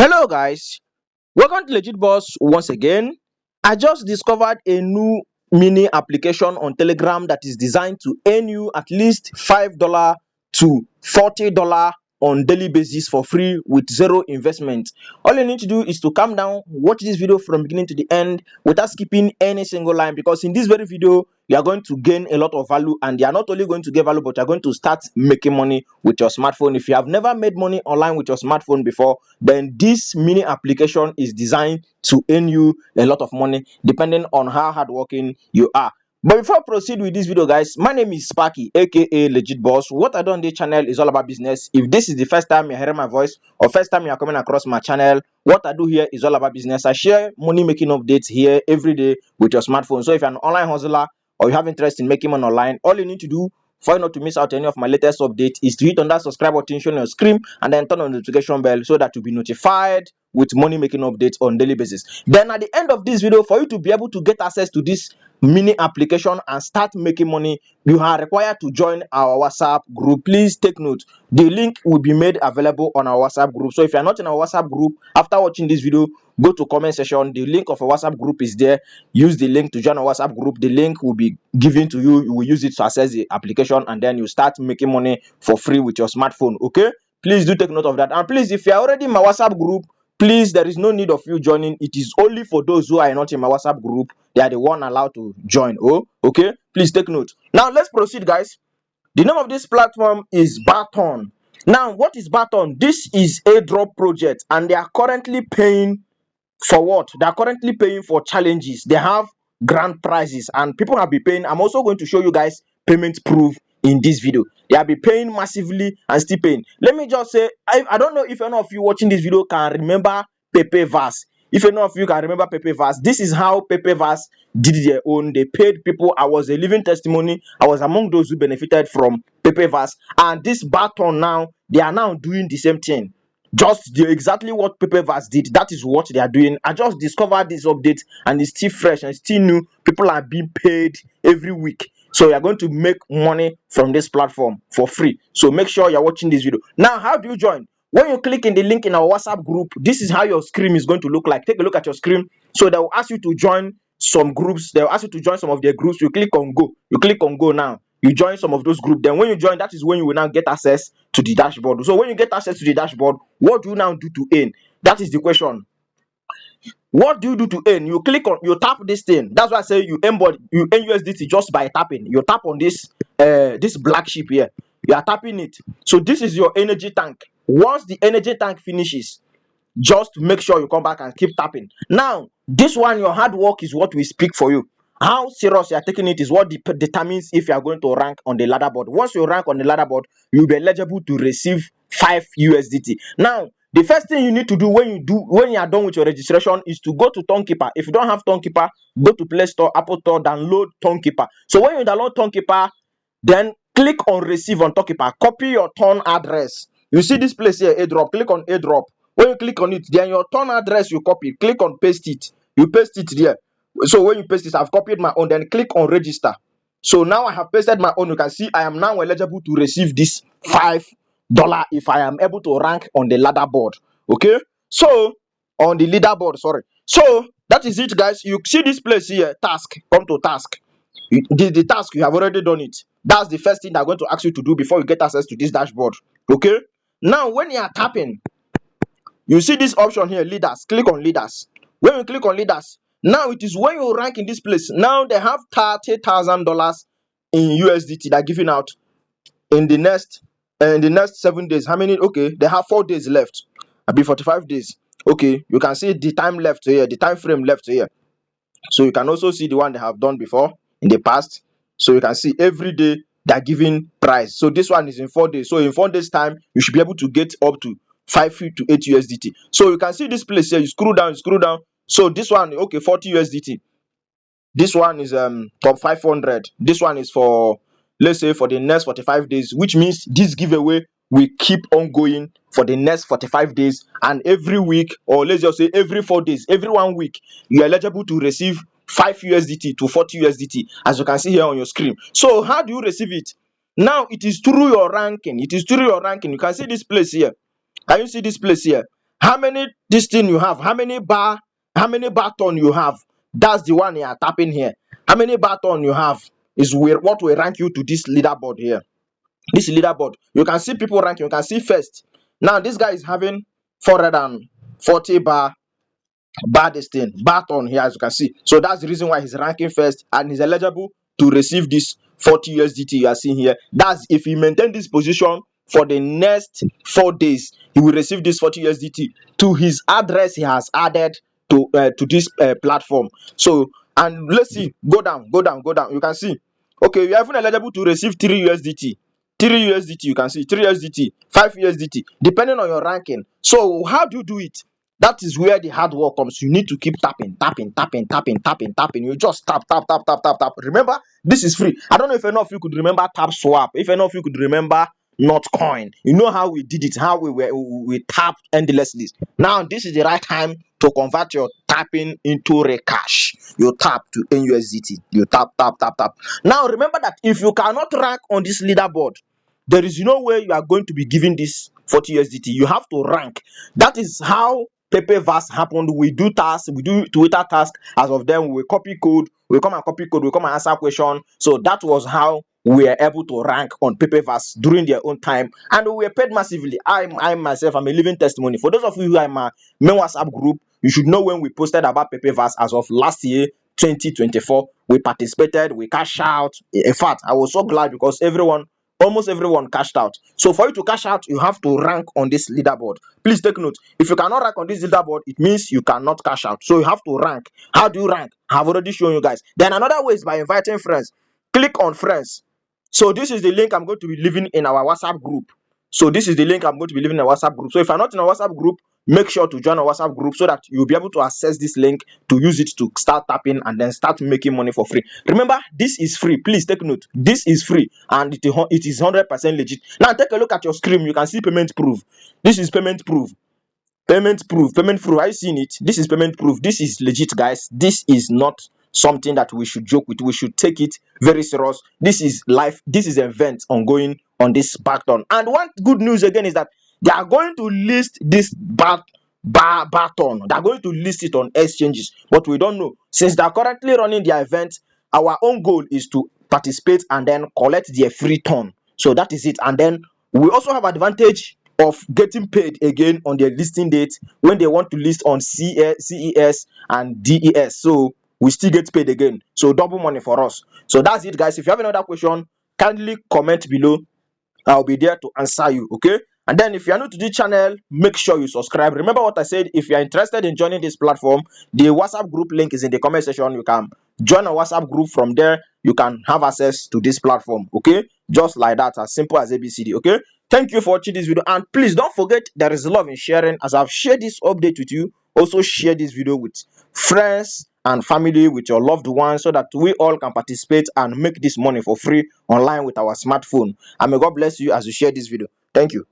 Hello guys, welcome to Legit Boss once again. I just discovered a new mini application on Telegram that is designed to earn you at least $5 to $40 on daily basis for free with zero investment. All you need to do is to calm down, watch this video from beginning to the end without skipping any single line, because in this very video you are going to gain a lot of value, and you are not only going to get value but you are going to start making money with your smartphone. If you have never made money online with your smartphone before, then this mini application is designed to earn you a lot of money depending on how hardworking you are. But before I proceed with this video, guys, my name is Sparky, aka Legit Boss. What I do on this channel is all about business. If this is the first time you're hearing my voice or first time you're coming across my channel, what I do here is all about business. I share money making updates here every day with your smartphone. So if you're an online hustler or you have interest in making money online, all you need to do for you not to miss out any of my latest updates is to hit on that subscribe button shown on your screen and then turn on the notification bell so that you'll be notified with money making updates on daily basis. Then at the end of this video, for you to be able to get access to this mini application and start making money, you are required to join our WhatsApp group. Please take note, the link will be made available on our WhatsApp group. So if you're not in our WhatsApp group, after watching this video, go to comment section. The link of a WhatsApp group is there. Use the link to join our WhatsApp group. The link will be given to you. You will use it to access the application, and then you start making money for free with your smartphone. Okay, please do take note of that. And please, if you are already in my WhatsApp group, please, there is no need of you joining. It is only for those who are not in my WhatsApp group. They are the one allowed to join. Oh, okay, please take note. Now let's proceed, guys. The name of this platform is Baton. Now, what is Baton? This is a drop project, and they are currently paying for what? They are currently paying for challenges. They have grand prizes, and people have been paying. I'm also going to show you guys payment proof in this video. They have been paying massively and still paying. Let me just say, I don't know if any of you watching this video can remember Pepe Vaz. If any of you can remember Pepe Vaz, this is how Pepe Vaz did their own. They paid people. I was a living testimony. I was among those who benefited from Pepe Vaz. And this Baton now, they are now doing the same thing. Just exactly what Pepe Vaz did. That is what they are doing. I just discovered this update and it's still fresh and still new. People are being paid every week. So you are going to make money from this platform for free. So make sure you're watching this video. Now, how do you join? When you click in the link in our WhatsApp group, this is how your screen is going to look like. Take a look at your screen. So they will ask you to join some groups. They will ask you to join some of their groups. You click on go. You click on go now. You join some of those groups. Then when you join, that is when you will now get access to the dashboard. So when you get access to the dashboard, what do you now do to earn? That is the question. What do you do to earn? You click on, you tap this thing. That's why I say you earn USDT just by tapping. You tap on this this black sheep here. You are tapping it. So this is your energy tank. Once the energy tank finishes, just make sure you come back and keep tapping. Now, this one, your hard work is what will speak for you. How serious you are taking it is what determines if you are going to rank on the ladder board. Once you rank on the ladder board, you'll be eligible to receive 5 USDT. Now, the first thing you need to do when you are done with your registration is to go to Tonkeeper. If you don't have Tonkeeper, go to Play Store, Apple Store, download Tonkeeper. So when you download Tonkeeper, then click on receive on Tonkeeper. Copy your turn address. You see this place here, airdrop. Click on airdrop. When you click on it, then your turn address you copy. Click on paste it. You paste it there. So when you paste this, I've copied my own. Then click on register. So now I have pasted my own. You can see I am now eligible to receive this $5 if I am able to rank on the ladder board. Okay, so on the leaderboard, sorry. So that is it, guys. You see this place here, task. Come to task. The task, you have already done it. That's the first thing they're going to ask you to do before you get access to this dashboard. Okay, now when you are tapping, you see this option here, leaders. Click on leaders. When you click on leaders, now it is when you rank in this place. Now they have $30,000 in USDT they're giving out in the next 7 days. How many? Okay, they have 4 days left. I'll be 45 days. Okay, you can see the time left here, the time frame left here. So you can also see the one they have done before in the past. So you can see every day they're giving price. So this one is in 4 days. So in 4 days time, you should be able to get up to 5 to 8 USDT. So you can see this place here. You scroll down, So this one, okay, 40 USDT. This one is top 500. This one is for, let's say, for the next 45 days, which means this giveaway will keep on going for the next 45 days, and every week, or let's just say every 4 days, every 1 week, you are eligible to receive 5 USDT to 40 USDT, as you can see here on your screen. So how do you receive it? Now it is through your ranking. You can see this place here. Can you see this place here? how many this thing you have, how many baton you have. That's the one you are tapping here. How many baton you have is what will rank you to this leaderboard here. This leaderboard, you can see people ranking. You can see first. Now this guy is having 440 this thing baton here, as you can see. So that's the reason why he's ranking first, and he's eligible to receive this 40 USDT you are seeing here. That's if he maintain this position for the next 4 days, he will receive this 40 USDT to his address he has added to this platform. So, and let's see, go down. You can see, okay, you are even eligible to receive 3 USDT. 3 USDT, you can see 3 USDT, 5 USDT, depending on your ranking. So how do you do it? That is where the hard work comes. You need to keep tapping. You just tap. Remember, this is free. I don't know if any of you could remember Tap Swap. If any of you could remember Notcoin, you know how we did it, how we tapped endlessly. Now this is the right time to convert your tapping into real cash. You tap to NUSDT. You tap. Now remember that if you cannot rank on this leaderboard, there is no way you are going to be given this 40 USDT. You have to rank. That is how Pepeverse happened. We do tasks, we do Twitter tasks. As of them, we copy code, we come and copy code, we come and answer question. So that was how we were able to rank on Pepeverse during their own time, and we were paid massively. I myself, I'm a living testimony. For those of you who are in my main WhatsApp group, you should know when we posted about Pepeverse as of last year, 2024, we participated, we cashed out. In fact, I was so glad because almost everyone cashed out. So for you to cash out, you have to rank on this leaderboard. Please take note. If you cannot rank on this leaderboard, it means you cannot cash out. So you have to rank. How do you rank? I've already shown you guys. Then another way is by inviting friends. Click on friends. So this is the link I'm going to be leaving in our WhatsApp group. So if you're not in a WhatsApp group, make sure to join a WhatsApp group so that you'll be able to access this link to use it to start tapping and then start making money for free. Remember, this is free. Please take note. This is free and it is 100% legit. Now take a look at your screen. You can see payment proof. This is payment proof. Payment proof. Are you seeing it? This is payment proof. This is legit, guys. This is not something that we should joke with. We should take it very serious. This is life. This is an event ongoing on this baton. And one good news again is that they are going to list this baton. They are going to list it on exchanges, but we don't know. Since they are currently running their event, our own goal is to participate and then collect their free ton. So that is it. And then we also have advantage of getting paid again on their listing date when they want to list on CES and DES. So we still get paid again. So double money for us. So that's it, guys. If you have another question, kindly comment below. I'll be there to answer you. Okay. And then if you are new to this channel, make sure you subscribe. Remember what I said. If you are interested in joining this platform, the WhatsApp group link is in the comment section. You can join a WhatsApp group. From there you can have access to this platform. Okay, just like that, as simple as ABCD. Okay, thank you for watching this video, and please don't forget there is love in sharing. As I've shared this update with you, also share this video with friends and family, with your loved ones, so that we all can participate and make this money for free online with our smartphone. And may God bless you as you share this video. Thank you.